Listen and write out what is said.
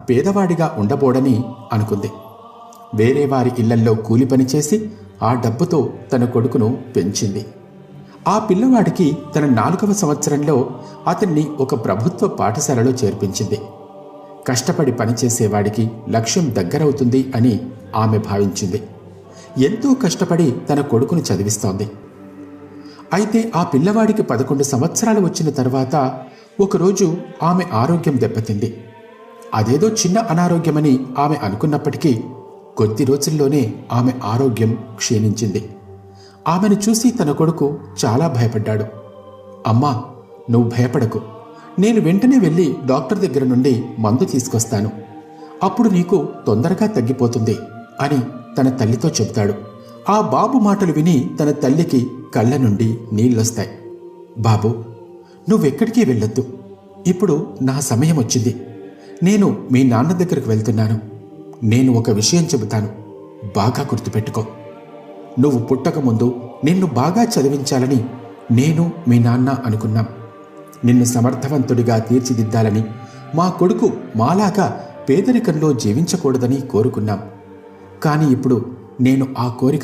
పేదవాడిగా ఉండబోడని అనుకుంది. వేరే వారి ఇళ్లల్లో కూలి పని చేసి ఆ డబ్బుతో తన కొడుకును పెంచింది. ఆ పిల్లవాడికి తన 4వ సంవత్సరంలో అతన్ని ఒక ప్రభుత్వ పాఠశాలలో చేర్పించింది. కష్టపడి పనిచేసేవాడికి లక్ష్యం దగ్గరవుతుంది అని ఆమె భావించింది. ఎంతో కష్టపడి తన కొడుకును చదివిస్తోంది. అయితే ఆ పిల్లవాడికి 11 సంవత్సరాలు వచ్చిన తర్వాత ఒకరోజు ఆమె ఆరోగ్యం దెబ్బతింది. అదేదో చిన్న అనారోగ్యమని ఆమె అనుకున్నప్పటికీ కొద్ది రోజుల్లోనే ఆమె ఆరోగ్యం క్షీణించింది. ఆమెను చూసి తన కొడుకు చాలా భయపడ్డాడు. అమ్మా, నువ్వు భయపడకు, నేను వెంటనే వెళ్ళి డాక్టర్ దగ్గర నుండి మందు తీసుకొస్తాను, అప్పుడు నీకు తొందరగా తగ్గిపోతుంది అని తన తల్లితో చెబుతాడు. ఆ బాబు మాటలు విని తన తల్లికి కళ్ళ నుండి నీళ్ళొస్తాయి. బాబు, నువ్వెక్కడికి వెళ్ళొద్దు, ఇప్పుడు నా సమయం వచ్చింది, నేను మీ నాన్న దగ్గరకు వెళ్తున్నాను. నేను ఒక విషయం చెబుతాను, బాగా గుర్తుపెట్టుకో. నువ్వు పుట్టకముందు నిన్ను బాగా చదివించాలని నేను మీ నాన్న అనుకున్నాం. నిన్ను సమర్థవంతుడిగా తీర్చిదిద్దాలని, మా కొడుకు మాలాగా పేదరికంలో జీవించకూడదని కోరుకున్నాం. కానీ ఇప్పుడు నేను ఆ కోరిక